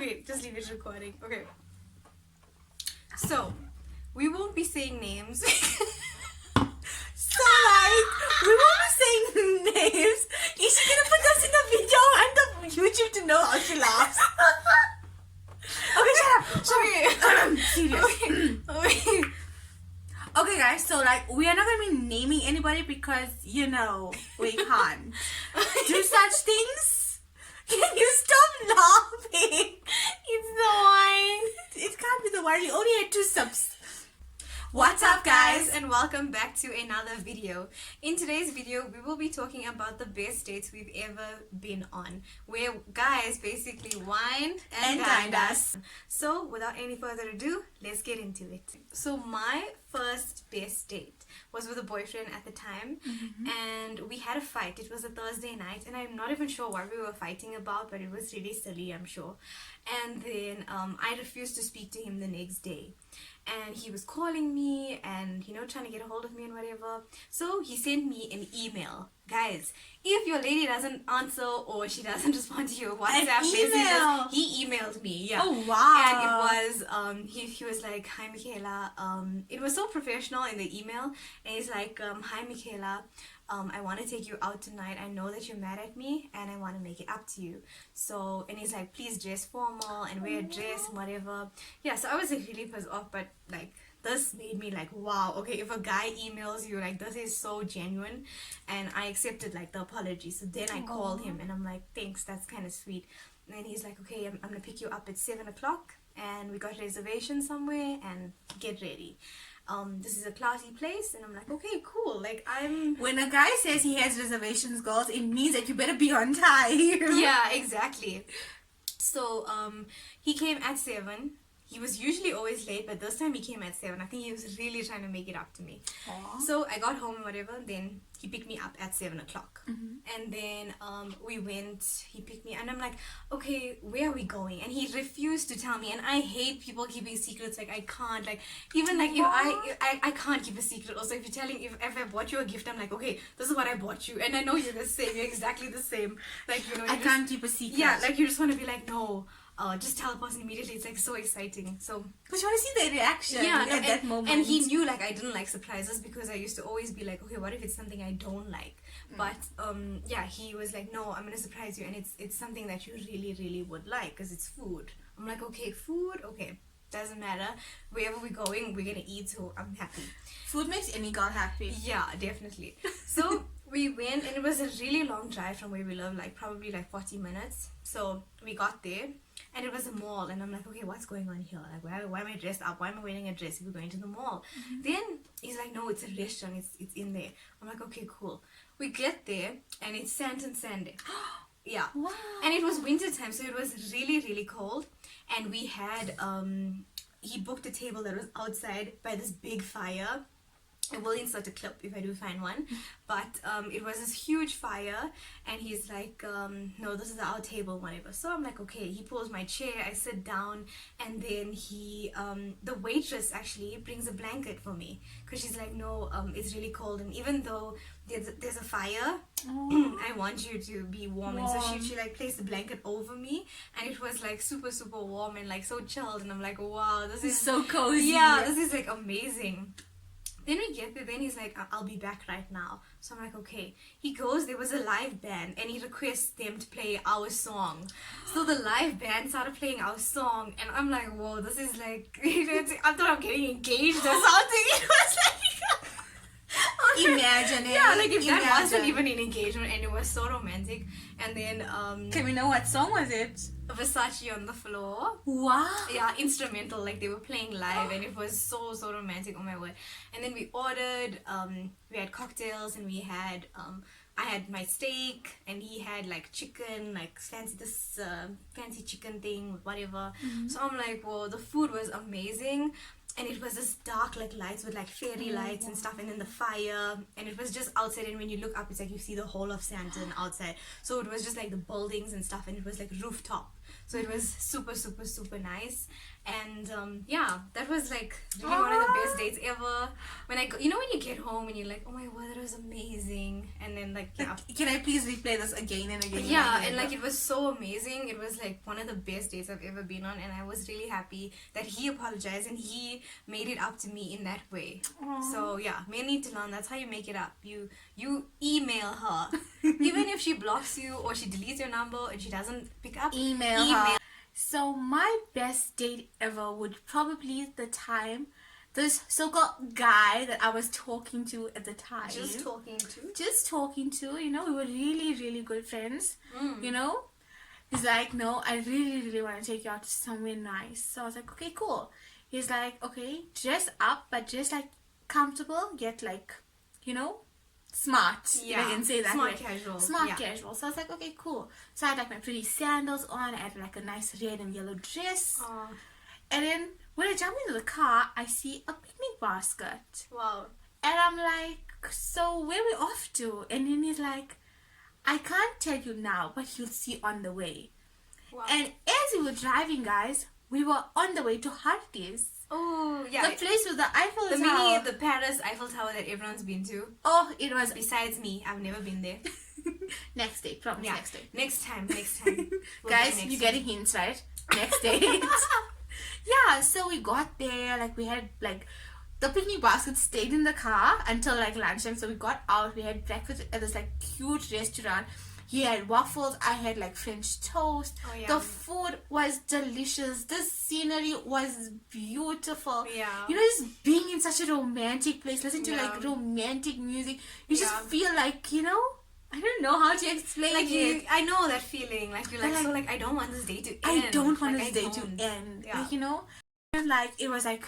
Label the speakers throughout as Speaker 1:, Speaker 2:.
Speaker 1: Okay, just leave it recording. Okay. So, we won't be saying names.
Speaker 2: So like, we won't be saying names. Is she gonna put us in the video and the YouTube to know how she laughs? Okay, shut up.
Speaker 1: Okay.
Speaker 2: Serious.
Speaker 1: Okay.
Speaker 2: Okay, guys. So like, we are not gonna be naming anybody because we can't do such things. Can you stop laughing?
Speaker 1: It's the wine.
Speaker 2: It can't be the one. We only had 2 subs.
Speaker 1: What's up, guys, and welcome back to another video. In today's video, we will be talking about the best dates we've ever been on, where guys basically wined and dined us. So, without any further ado, let's get into it. So, my first best date was with a boyfriend at the time, and we had a fight. It was a Thursday night, and I'm not even sure what we were fighting about, but it was really silly, I'm sure. And then I refused to speak to him the next day. And he was calling me and, trying to get a hold of me and whatever. So he sent me an email. Guys, if your lady doesn't answer or she doesn't respond to your WhatsApp messages, he emailed me. Yeah.
Speaker 2: Oh, wow.
Speaker 1: And it was, he was like, "Hi, Mikaela." It was so professional in the email. And he's like, "Hi, Mikaela. I want to take you out tonight. I know that you're mad at me and I want to make it up to you." So, and he's like, "Please dress formal and wear a dress and whatever." Yeah, so I was like really pissed off, but like this made me like, wow, okay, if a guy emails you, like this is so genuine. And I accepted like the apology. So then I called him and I'm like, "Thanks, that's kind of sweet." And then he's like, "Okay, I'm gonna pick you up at 7 o'clock and we got reservations somewhere and get ready. This is a classy place." And I'm like, "Okay, cool." Like
Speaker 2: When a guy says he has reservations, girls, it means that you better be on time.
Speaker 1: Yeah, exactly. So he came at 7. He was usually always late, but this time he came at 7. I think he was really trying to make it up to me.
Speaker 2: Aww.
Speaker 1: So I got home and whatever, then he picked me up at 7 o'clock. And then we went, he picked me, and I'm like, "Okay, where are we going?" And he refused to tell me, and I hate people keeping secrets. Like, I can't, like, even like if I can't keep a secret. Also, if I bought you a gift, I'm like, "Okay, this is what I bought you," and I know you're the same, you're exactly the same. Like,
Speaker 2: I can't keep a secret.
Speaker 1: Yeah, like you just want to be like, "No, just tell the person immediately." It's like so exciting. So
Speaker 2: because you want to see their reaction at that moment.
Speaker 1: And he knew like I didn't like surprises because I used to always be like, "Okay, what if it's something I don't like?" But yeah, he was like, "No, I'm gonna surprise you, and it's something that you really, really would like because it's food." I'm like, "Okay, food, okay, doesn't matter. Wherever we're going, we're gonna eat, so I'm happy."
Speaker 2: Food makes any girl happy.
Speaker 1: Yeah, definitely. So we went, and it was a really long drive from where we live, like probably like 40 minutes. So we got there, and it was a mall, and I'm like, "Okay, what's going on here? Like, why am I dressed up? Why am I wearing a dress if we're going to the mall?" Then he's like, "No, it's a restaurant. It's in there." I'm like, "Okay, cool." We get there, and it's Sunday. Yeah.
Speaker 2: Wow.
Speaker 1: And it was winter time, so it was really, really cold. And we had, he booked a table that was outside by this big fire. I will insert a clip if I do find one. But it was this huge fire, and he's like, "No, this is our table, whatever." So I'm like, "Okay." He pulls my chair, I sit down, and then he, the waitress actually brings a blanket for me. Because she's like, "No, it's really cold, and even though there's a fire, I want you to be warm." And so she like placed the blanket over me, and it was like super, super warm and like so chilled. And I'm like, "Wow, this is
Speaker 2: so cozy."
Speaker 1: Yeah, this is like amazing. Then we get there, then he's like, "I'll be back right now." So I'm like, "Okay." He goes, there was a live band, and he requests them to play our song. So the live band started playing our song, and I'm like, "Whoa, this is like," I thought I'm getting engaged or something. It was like,
Speaker 2: imagine it.
Speaker 1: Yeah, like if that wasn't even an engagement, and it was so romantic. And then
Speaker 2: can we know what song was it?
Speaker 1: Versace on the Floor.
Speaker 2: Wow.
Speaker 1: Yeah, instrumental, like they were playing live, and it was so romantic. Oh my word. And then we ordered, we had cocktails, and we had I had my steak, and he had like chicken, like fancy chicken thing, whatever. So I'm like, whoa, the food was amazing. And it was this dark like lights with like fairy lights and stuff, and then the fire, and it was just outside, and when you look up, it's like you see the whole of Sandton outside. So it was just like the buildings and stuff, and it was like rooftop. So it was super, super, super nice. And yeah, that was like really one of the best dates ever. When I go, you know, when you get home and you're like, oh my word, that was amazing. And then like, yeah.
Speaker 2: Can I please replay this again and again?
Speaker 1: Yeah, and like it was so amazing. It was like one of the best dates I've ever been on, and I was really happy that he apologized and he made it up to me in that way.
Speaker 2: Aww.
Speaker 1: So yeah, men need to learn. That's how you make it up. You email her, even if she blocks you or she deletes your number and she doesn't pick up.
Speaker 2: Email her. So my best date ever would probably the time this so-called guy that I was talking to at the time.
Speaker 1: Just
Speaker 2: talking to, you know, we were really, really good friends, you know. He's like, no, I really, really want to take you out to somewhere nice. So I was like, okay, cool. He's like, okay, dress up, but just like comfortable, get like, you know, smart.
Speaker 1: Yeah,
Speaker 2: if I can say that
Speaker 1: smart
Speaker 2: way.
Speaker 1: casual.
Speaker 2: Smart casual. So I was like, okay, cool. So I had like my pretty sandals on. I had like a nice red and yellow dress.
Speaker 1: Aww.
Speaker 2: And then when I jump into the car, I see a picnic basket.
Speaker 1: Wow.
Speaker 2: And I'm like, so where are we off to? And then he's like, I can't tell you now, but you'll see on the way.
Speaker 1: Wow.
Speaker 2: And as we were driving, guys, we were on the way to Harties.
Speaker 1: Oh, yeah.
Speaker 2: The place with the Eiffel Tower.
Speaker 1: The Paris Eiffel Tower that everyone's been to.
Speaker 2: Oh, it was...
Speaker 1: Besides me, I've never been there.
Speaker 2: Next day, promise.
Speaker 1: Yeah.
Speaker 2: Next day.
Speaker 1: Next time. We'll
Speaker 2: Guys, you're getting hints, right? Next day. Yeah, so we got there, like we had like the picnic basket stayed in the car until like lunchtime. So we got out, we had breakfast at this like cute restaurant. He had waffles, I had like French toast.
Speaker 1: Oh, yeah.
Speaker 2: The food was delicious. The scenery was beautiful.
Speaker 1: Yeah.
Speaker 2: You know, just being in such a romantic place, listening to like romantic music, you just feel like, you know, I don't know how to explain
Speaker 1: like
Speaker 2: it.
Speaker 1: I know that feeling. Like you're like,
Speaker 2: But,
Speaker 1: so like I don't want this day to end.
Speaker 2: I don't want
Speaker 1: like,
Speaker 2: this day to end.
Speaker 1: Yeah.
Speaker 2: Like, you know, and like it was like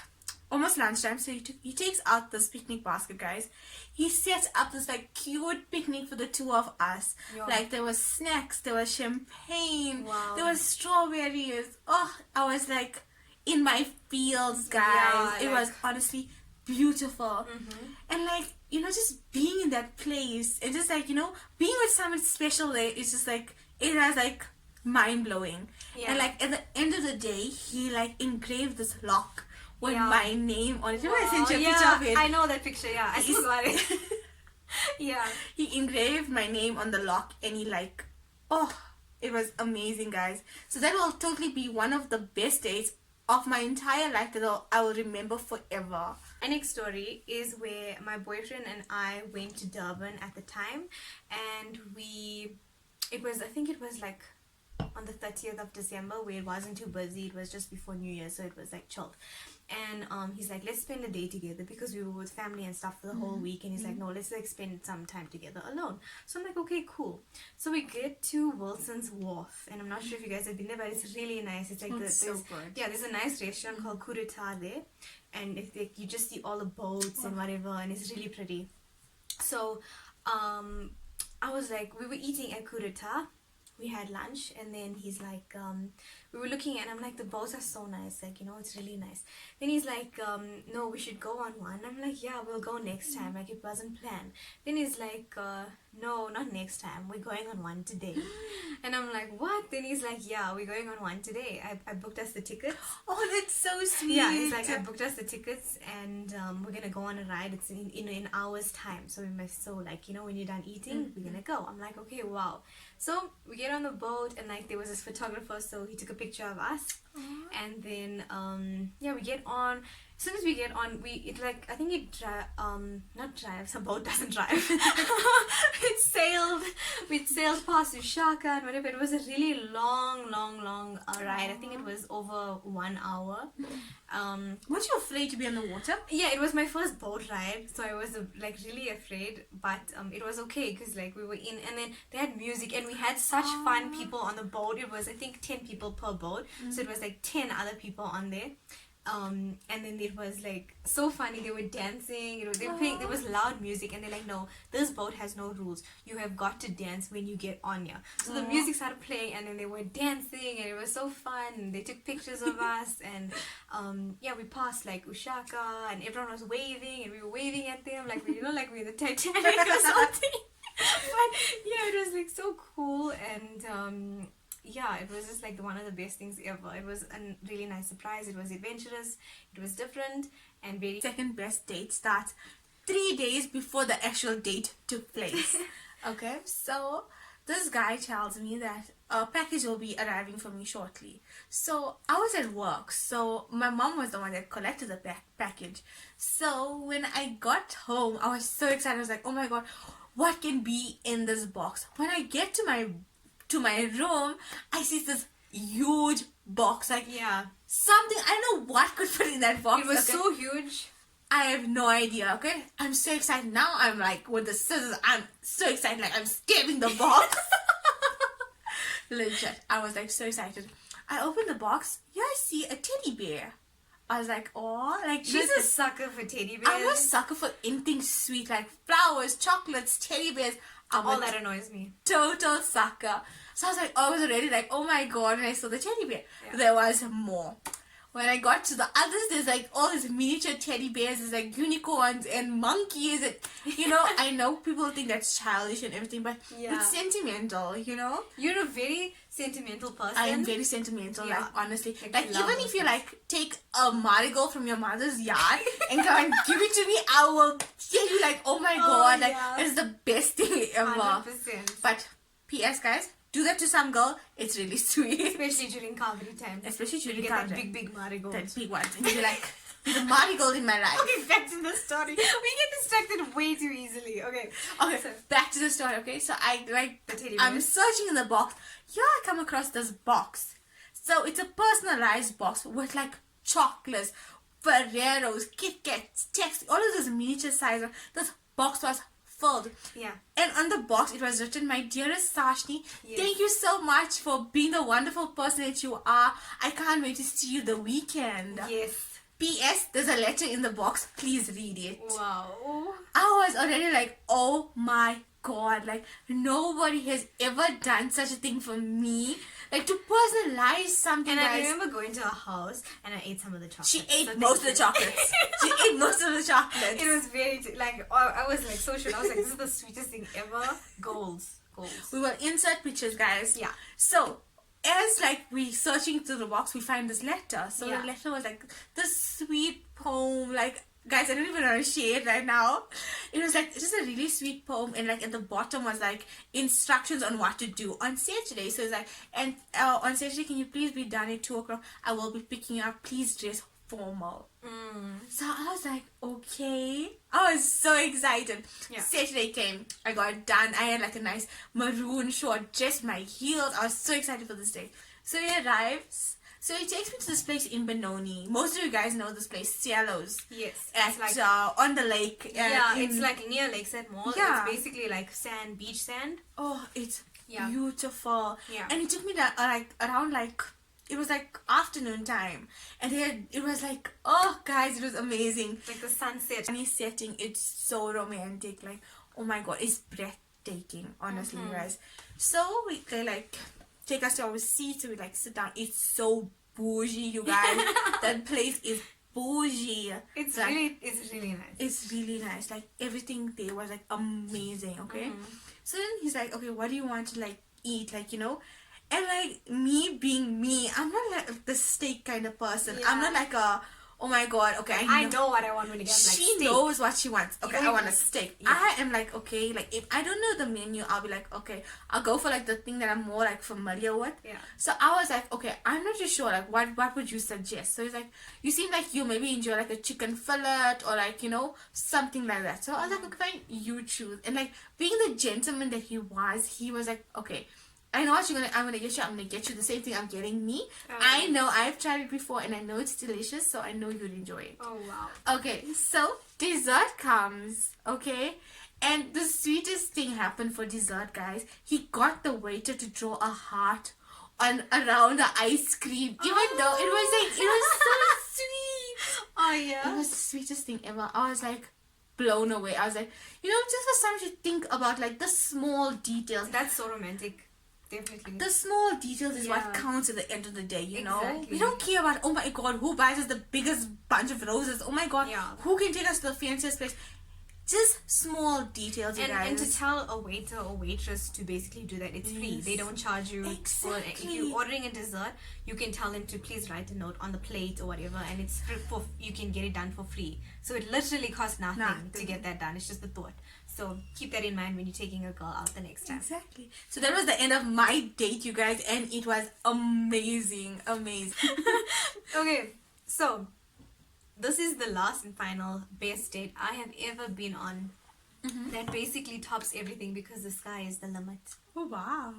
Speaker 2: almost lunchtime, so he takes out this picnic basket, guys. He sets up this like cute picnic for the two of us.
Speaker 1: Yeah.
Speaker 2: Like there was snacks, there was champagne,
Speaker 1: Wow.
Speaker 2: there was strawberries. Oh, I was like in my feels, guys.
Speaker 1: Yeah,
Speaker 2: it
Speaker 1: like...
Speaker 2: was honestly beautiful. And like, you know, just being in that place and just like, you know, being with someone special there is just like, it was like mind-blowing.
Speaker 1: Yeah.
Speaker 2: And like at the end of the day, he like engraved this lock with
Speaker 1: Yeah.
Speaker 2: my name on it.
Speaker 1: Wow.
Speaker 2: Remember I sent you a
Speaker 1: Yeah,
Speaker 2: picture of it?
Speaker 1: I know that picture. Yeah, I still got it. Yeah.
Speaker 2: He engraved my name on the lock and he like, oh, it was amazing, guys. So that will totally be one of the best days of my entire life that I will remember forever.
Speaker 1: Our next story is where my boyfriend and I went to Durban at the time, and I think it was like on the 30th of December, where it wasn't too busy. It was just before New Year, so it was like chilled. And he's like, let's spend a day together, because we were with family and stuff for the whole week. And he's like, no, let's like spend some time together alone. So I'm like, okay, cool. So we get to Wilson's Wharf, and I'm not sure if you guys have been there, but it's really nice. It's like there's a nice restaurant called Coup d'etat there, and it's like you just see all the boats and whatever, and it's really pretty. So I was like, we were eating at Coup d'etat. We had lunch, and then he's like, we were looking at, and I'm like, the boats are so nice, like, you know, it's really nice. Then he's like, no, we should go on one. I'm like, yeah, we'll go next time, like it wasn't planned. Then he's like, no, not next time, we're going on one today. And I'm like, what? Then he's like, yeah, we're going on one today. I booked us the tickets.
Speaker 2: Oh, that's so sweet.
Speaker 1: Yeah, he's like, I booked us the tickets, and we're gonna go on a ride. It's in an hour's time, so we must, so like, you know, when you're done eating, we're gonna go. I'm like, okay, wow. So we get on the boat, and like there was this photographer, so he took a picture of us. And then yeah, we get on. As soon as we get on, I think it not drives, a boat doesn't drive. We sailed past Ushaka and whatever. It was a really long ride. I think it was over 1 hour.
Speaker 2: Weren't you afraid to be on the water?
Speaker 1: Yeah, it was my first boat ride, so I was like really afraid, but it was okay, because like we were in, and then they had music, and we had such fun people on the boat. It was, I think, 10 people per boat, so it was like 10 other people on there. And then it was like so funny. They were dancing, they were playing, there was loud music, and they're like, no, this boat has no rules, you have got to dance when you get on here. So the music started playing, and then they were dancing, and it was so fun, and they took pictures of us. And yeah, we passed like Ushaka, and everyone was waving, and we were waving at them like we, you know, like we're the Titanic or something. But yeah, it was like so cool. And yeah, yeah, it was just like one of the best things ever. It was a really nice surprise. It was adventurous. It was different and very.
Speaker 2: Second best date starts 3 days before the actual date took place. Okay, so this guy tells me that a package will be arriving for me shortly. So I was at work, so my mom was the one that collected the package. So when I got home, I was so excited. I was like, oh my god, what can be in this box? When I get to my room, I see this huge box, like
Speaker 1: Yeah.
Speaker 2: something, I don't know what could fit in that box.
Speaker 1: It was
Speaker 2: okay?
Speaker 1: so huge.
Speaker 2: I have no idea, okay? I'm so excited. Now I'm like, with the scissors, I'm so excited. Like, I'm stabbing the box. Legit. I was like, so excited. I opened the box. Here I see a teddy bear. I was like, oh, like,
Speaker 1: She's a sucker for teddy bears.
Speaker 2: I'm a sucker for anything sweet, like flowers, chocolates, teddy bears.
Speaker 1: All that annoys me.
Speaker 2: Total sucker. So I was like, I was already like, oh my god, and I saw the teddy bear.
Speaker 1: Yeah.
Speaker 2: There was more. When I got to the others, there's like all these miniature teddy bears, there's like unicorns and monkeys, and I know people think that's childish and everything, but
Speaker 1: Yeah.
Speaker 2: it's sentimental,
Speaker 1: You're a very sentimental person.
Speaker 2: I am very sentimental,
Speaker 1: Yeah.
Speaker 2: like honestly.
Speaker 1: Like,
Speaker 2: Like
Speaker 1: love
Speaker 2: even
Speaker 1: those
Speaker 2: if you
Speaker 1: things.
Speaker 2: like take a marigold from your mother's yard and come and give it to me, I will tell you like, oh my god, like
Speaker 1: yeah.
Speaker 2: it's the best thing ever.
Speaker 1: 100%.
Speaker 2: But P.S. guys, do that to some girl, it's really sweet.
Speaker 1: Especially during comedy time.
Speaker 2: Especially during
Speaker 1: You get
Speaker 2: comedy.
Speaker 1: that big marigold.
Speaker 2: That big one. And you're like, the marigold in my life.
Speaker 1: Okay, back to the story. We get distracted way too easily. Okay.
Speaker 2: Okay,
Speaker 1: So,
Speaker 2: back to the story, okay? So I like,
Speaker 1: the teddy
Speaker 2: I'm
Speaker 1: bears.
Speaker 2: searching in the box. Here I come across this box. So it's a personalized box with like chocolates, Ferreros, Kit Kats, text, all of those miniature sizes. This box was filled.
Speaker 1: Yeah.
Speaker 2: And on the box it was written, my dearest Sashni,
Speaker 1: Yes.
Speaker 2: thank you so much for being the wonderful person that you are. I can't wait to see you the weekend.
Speaker 1: Yes.
Speaker 2: P.S. There's a letter in the box. Please read it.
Speaker 1: Wow.
Speaker 2: I was already like, oh my god, like nobody has ever done such a thing for me. Like to personalize something.
Speaker 1: And I
Speaker 2: guys.
Speaker 1: remember going to her house and I ate some of the chocolates.
Speaker 2: She ate
Speaker 1: So
Speaker 2: most of
Speaker 1: thank
Speaker 2: the
Speaker 1: you.
Speaker 2: chocolates. She ate most of the chocolates.
Speaker 1: It was very, I was like so shocked. I was like, this is the sweetest thing ever. Goals.
Speaker 2: We will insert pictures, guys.
Speaker 1: Yeah.
Speaker 2: So, as like we searching through the box, we find this letter. So
Speaker 1: Yeah.
Speaker 2: the letter was like this sweet poem. Like, guys, I don't even want to share it right now. It was like just a really sweet poem, and like at the bottom was like instructions on what to do on Saturday. So it's like, and on Saturday, can you please be done at 2:00? I will be picking you up. Please dress formal. So I was like, okay. I was so excited.
Speaker 1: Yeah.
Speaker 2: Saturday came. I got done. I had like a nice maroon short dress, my heels. I was so excited for this day. So he arrives. So he takes me to this place in Benoni. Most of you guys know this place, Cielos.
Speaker 1: Yes.
Speaker 2: At,
Speaker 1: It's like,
Speaker 2: on the lake.
Speaker 1: yeah,
Speaker 2: in-
Speaker 1: it's like near Lakeside Mall.
Speaker 2: Yeah.
Speaker 1: It's basically like sand, beach sand.
Speaker 2: Oh, it's
Speaker 1: Yeah.
Speaker 2: beautiful.
Speaker 1: Yeah.
Speaker 2: And it took me like around like, it was like afternoon time. And it was like, oh guys, it was amazing.
Speaker 1: Like the sunset.
Speaker 2: Sunny setting, it's so romantic. Like, oh my god, it's breathtaking, honestly, guys. So they like take us to our seats, so we like sit down. It's so bougie, you guys. That place is bougie.
Speaker 1: It's
Speaker 2: like,
Speaker 1: really nice.
Speaker 2: it's really nice. Like everything there was like amazing. Okay. So then he's like, okay, what do you want to like eat? Like, and like me being me, I'm not like the steak kind of person. I'm
Speaker 1: Yeah.
Speaker 2: not like a, oh my god, okay,
Speaker 1: I know what I want when I get like
Speaker 2: she
Speaker 1: steak.
Speaker 2: knows what she wants. Okay, I want a steak.
Speaker 1: Yeah.
Speaker 2: I am like, okay, like if I don't know the menu, I'll be like, okay, I'll go for like the thing that I'm more like familiar with.
Speaker 1: Yeah.
Speaker 2: So I was like, okay, I'm not too sure, like what would you suggest? So he's like, you seem like you maybe enjoy like a chicken fillet or like, something like that. So I was like, okay, fine, you choose. And like being the gentleman that he was like, okay, I know what I'm gonna get you. I'm gonna get you the same thing I'm getting me. I know I've tried it before and I know it's delicious, so I know you'd enjoy it.
Speaker 1: Oh wow.
Speaker 2: Okay, so dessert comes, okay? And the sweetest thing happened for dessert, guys. He got the waiter to draw a heart around the ice cream, even though it was so sweet.
Speaker 1: Oh
Speaker 2: It
Speaker 1: yeah.
Speaker 2: was the sweetest thing ever. I was like blown away. I was like, just for something to think about, like the small details.
Speaker 1: That's so romantic. Definitely.
Speaker 2: The small details is what
Speaker 1: Yeah.
Speaker 2: counts at the end of the day, know?
Speaker 1: Exactly.
Speaker 2: We don't care about, oh my god, who buys us the biggest bunch of roses? Oh my god,
Speaker 1: Yeah.
Speaker 2: who can take us to the fanciest place? Just small details, you guys.
Speaker 1: And to tell a waiter or waitress to basically do that, it's free.
Speaker 2: Yes.
Speaker 1: They don't charge you.
Speaker 2: Exactly.
Speaker 1: If you're ordering a dessert, you can tell them to please write a note on the plate or whatever, and it's free you can get it done for free. So it literally costs nothing to get that done. It's just the thought. So keep that in mind when you're taking a girl out the next time.
Speaker 2: Exactly. So that was the end of my date, you guys, and it was amazing.
Speaker 1: Okay, so this is the last and final best date I have ever been on. That basically tops everything because the sky is the limit.
Speaker 2: Oh, wow.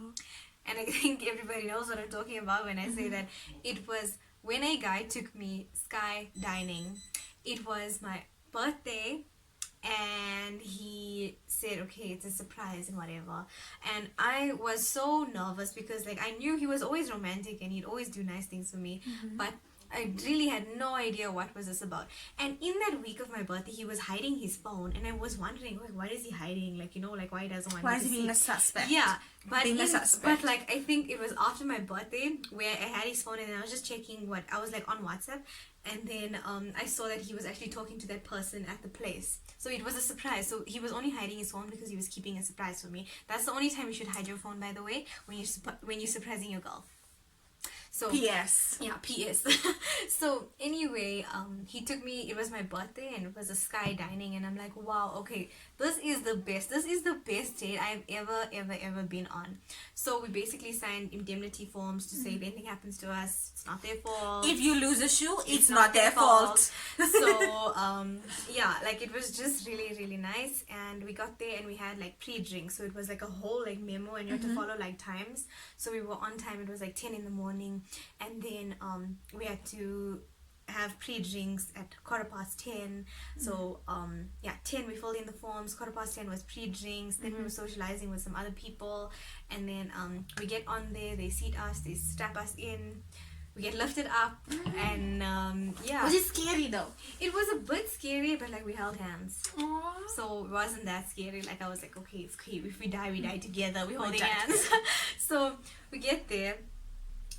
Speaker 1: And I think everybody knows what I'm talking about when I say that. It was when a guy took me sky dining. It was my birthday, and he said, okay, it's a surprise and whatever. And I was so nervous because like I knew he was always romantic and he'd always do nice things for me, but I really had no idea what was this about. And in that week of my birthday, he was hiding his phone, and I was wondering, like, why is he hiding? Like, you know, like why he doesn't want me
Speaker 2: Why
Speaker 1: to
Speaker 2: is he being
Speaker 1: see?
Speaker 2: a suspect?
Speaker 1: Yeah, but
Speaker 2: Being a suspect.
Speaker 1: but like I think it was after my birthday where I had his phone, and I was just checking what I was like on WhatsApp, and then I saw that he was actually talking to that person at the place. So it was a surprise. So he was only hiding his phone because he was keeping a surprise for me. That's the only time you should hide your phone, by the way, when you're surprising your girl. So
Speaker 2: P.S.
Speaker 1: yeah, P.S. So anyway, he took me, it was my birthday, and it was a sky dining, and I'm like, wow, okay, this is the best date I've ever been on. So we basically signed indemnity forms to say if anything happens to us, it's not their fault.
Speaker 2: If you lose a shoe, it's not their fault.
Speaker 1: So yeah, like it was just really nice, and we got there and we had like pre-drinks, so it was like a whole like memo, and you had to follow like times. So we were on time. It was like 10 in the morning, and then we had to have pre-drinks at 10:15. So yeah, 10 we filled in the forms, 10:15 was pre-drinks, then we were socializing with some other people, and then we get on there, they seat us, they strap us in, we get lifted up, and yeah.
Speaker 2: Was it scary though?
Speaker 1: It was a bit scary, but like we held hands.
Speaker 2: Aww.
Speaker 1: So it wasn't that scary. Like I was like, okay, it's okay. If we die together. We're holding
Speaker 2: die
Speaker 1: hands. So we get there,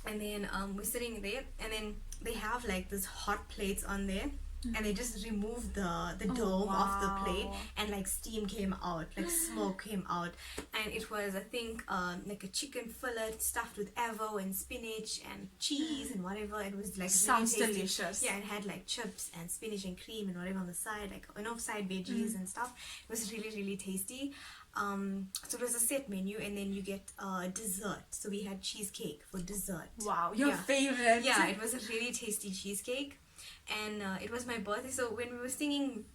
Speaker 1: and then we're sitting there, and then they have like this hot plates on there, and they just removed the dome off the plate, and like steam came out, like smoke came out, and it was, I think, like a chicken fillet stuffed with avo and spinach and cheese and whatever. It was like
Speaker 2: Sounds
Speaker 1: really tasty.
Speaker 2: delicious.
Speaker 1: Yeah, it had like chips and spinach and cream and whatever on the side, like side veggies and stuff. It was really tasty. So it was a set menu, and then you get dessert. So we had cheesecake for dessert.
Speaker 2: Wow, your favorite.
Speaker 1: Yeah, it was a really tasty cheesecake, and it was my birthday. So when we were singing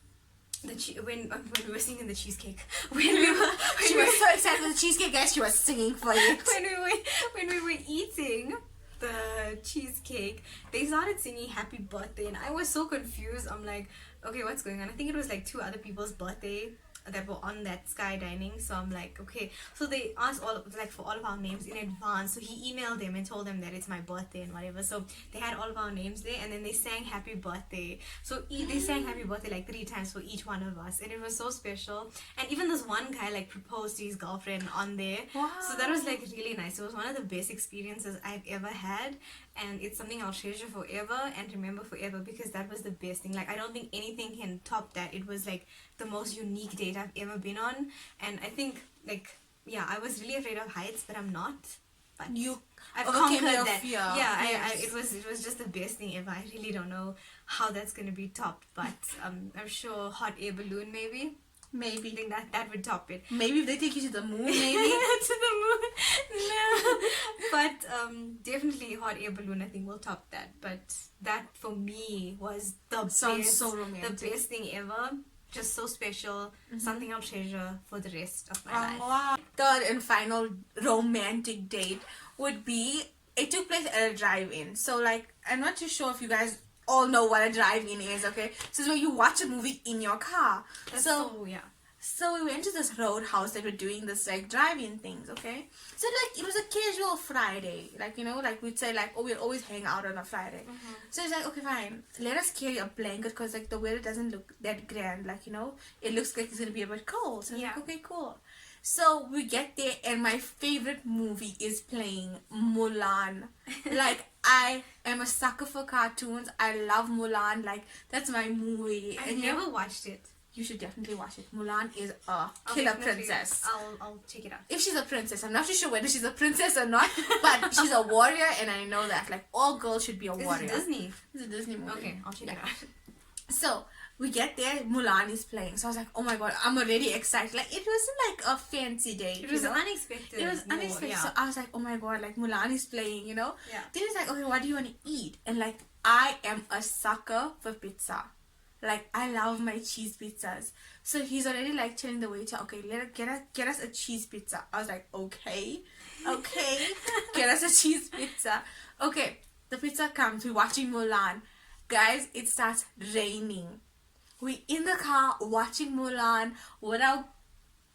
Speaker 1: when we were singing the cheesecake,
Speaker 2: She was so excited for the cheesecake, guys. She was singing for it.
Speaker 1: when we were eating the cheesecake, they started singing happy birthday, and I was so confused. I'm like, okay, what's going on? I think it was like 2 other people's birthday that were on that sky dining. So I'm like, okay. So they asked for all of our names in advance. So he emailed them and told them that it's my birthday and whatever. So they had all of our names there, and then they sang happy birthday. So they sang happy birthday like 3 times for each one of us, and it was so special. And even this one guy like proposed to his girlfriend on there.
Speaker 2: Wow.
Speaker 1: So that was like really nice. It was one of the best experiences I've ever had, and it's something I'll treasure forever and remember forever, because that was the best thing. Like I don't think anything can top that. It was like the most unique date I've ever been on, and I think like, yeah, I was really afraid of heights, but I'm not. But I've
Speaker 2: overcame
Speaker 1: conquered
Speaker 2: your
Speaker 1: that.
Speaker 2: fear.
Speaker 1: Yeah,
Speaker 2: Yes.
Speaker 1: it was just the best thing ever. I really don't know how that's gonna be topped, but I'm sure hot air balloon maybe. I
Speaker 2: Maybe.
Speaker 1: think that would top it.
Speaker 2: Maybe if they take you to the moon, maybe.
Speaker 1: To the moon. No. But definitely hot air balloon I think will top that. But that for me was the
Speaker 2: Sounds
Speaker 1: best,
Speaker 2: so romantic.
Speaker 1: the best thing ever. Just so special. Something I'll treasure for the rest of my life.
Speaker 2: Wow. Third and final romantic date would be, it took place at a drive-in. So like, I'm not too sure if you guys all know what a drive-in is, okay? So it's where you watch a movie in your car.
Speaker 1: Yeah.
Speaker 2: So we went to this roadhouse that were doing this like drive-in things, okay? So like it was a casual Friday, like, you know, like we'd say like, oh, we'll always hang out on a Friday. So it's like, okay, fine, let us carry a blanket because like the weather doesn't look that grand, like, you know, it looks like it's gonna be a bit cold. So
Speaker 1: Yeah.
Speaker 2: like, okay, cool. So we get there and my favorite movie is playing, Mulan. Like I am a sucker for cartoons. I love Mulan. Like that's my movie.
Speaker 1: I've never watched it.
Speaker 2: you should definitely watch it. Mulan is a killer princess.
Speaker 1: I'll check it out.
Speaker 2: If she's a princess, I'm not too sure whether she's a princess or not, but she's a warrior, and I know that like all girls should be a warrior.
Speaker 1: Is it Disney?
Speaker 2: It's a Disney movie.
Speaker 1: Okay, I'll check it out.
Speaker 2: So we get there, Mulan is playing. So I was like, oh my god, I'm already excited. Like it wasn't like a fancy day.
Speaker 1: It was unexpected.
Speaker 2: It was unexpected.
Speaker 1: Yeah.
Speaker 2: So I was like, oh my god, like Mulan is playing,
Speaker 1: Yeah.
Speaker 2: Then he's like, okay, what do you want to eat? And like I am a sucker for pizza. Like I love my cheese pizzas. So he's already like telling the waiter, okay, get us a cheese pizza. I was like, okay, get us a cheese pizza. Okay, the pizza comes. We're watching Mulan. Guys, it starts raining. We in the car watching Mulan with our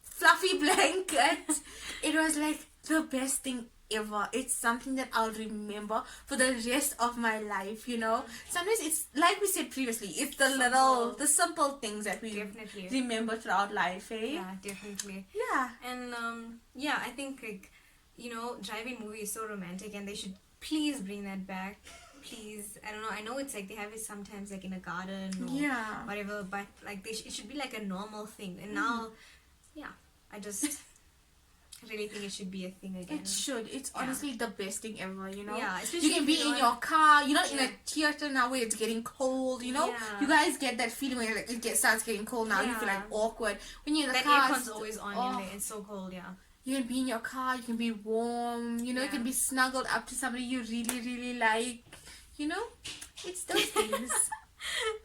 Speaker 2: fluffy blanket. It was like the best thing ever. It's something that I'll remember for the rest of my life, Sometimes it's like we said previously, it's the simple things that we
Speaker 1: definitely
Speaker 2: remember throughout life, eh?
Speaker 1: Yeah, definitely.
Speaker 2: Yeah.
Speaker 1: And I think like, driving movie is so romantic, and they should please bring that back. Please, I don't know. I know it's like they have it sometimes like in a garden or whatever, but like it should be like a normal thing. And now, I just really think it should be a thing again.
Speaker 2: It should. It's honestly the best thing ever,
Speaker 1: Yeah,
Speaker 2: you can be in your car. You're not in a theater now where it's getting cold, You guys get that feeling when like starts getting cold now. You feel like awkward. When you're in the car,
Speaker 1: aircon's always on in there. It's so cold,
Speaker 2: You can be in your car, you can be warm, you can be snuggled up to somebody you really, really like, It's those things.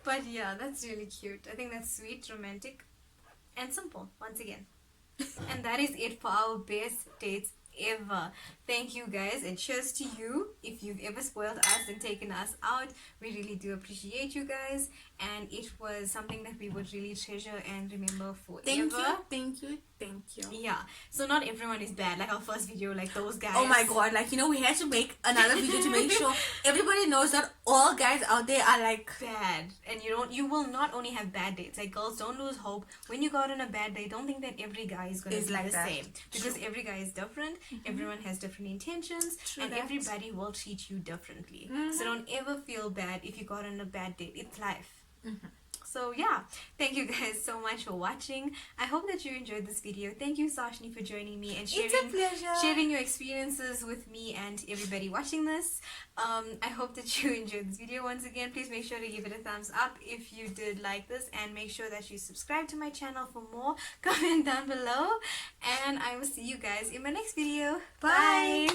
Speaker 1: But that's really cute. I think that's sweet, romantic, and simple, once again. And that is it for our best dates ever. Thank you guys, and cheers to you. If you've ever spoiled us and taken us out, we really do appreciate you guys, and it was something that we would really treasure and remember forever.
Speaker 2: Thank you.
Speaker 1: Yeah, so not everyone is bad, like our first video, like those guys.
Speaker 2: Oh my god, like we had to make another video to make sure everybody knows that all guys out there are like
Speaker 1: bad, and you will not only have bad dates. Like girls, don't lose hope. When you go out on a bad day, don't think that every guy is gonna be like the same, because every guy is different. Everyone has different intentions, and everybody will treat you differently. So don't ever feel bad if you got on a bad date. It's life. So thank you guys so much for watching. I hope that you enjoyed this video. Thank you, Sashni, for joining me and sharing your experiences with me and everybody watching this. I hope that you enjoyed this video. Once again, please make sure to give it a thumbs up if you did like this, and make sure that you subscribe to my channel for more. Comment down below, and I will see you guys in my next video. Bye.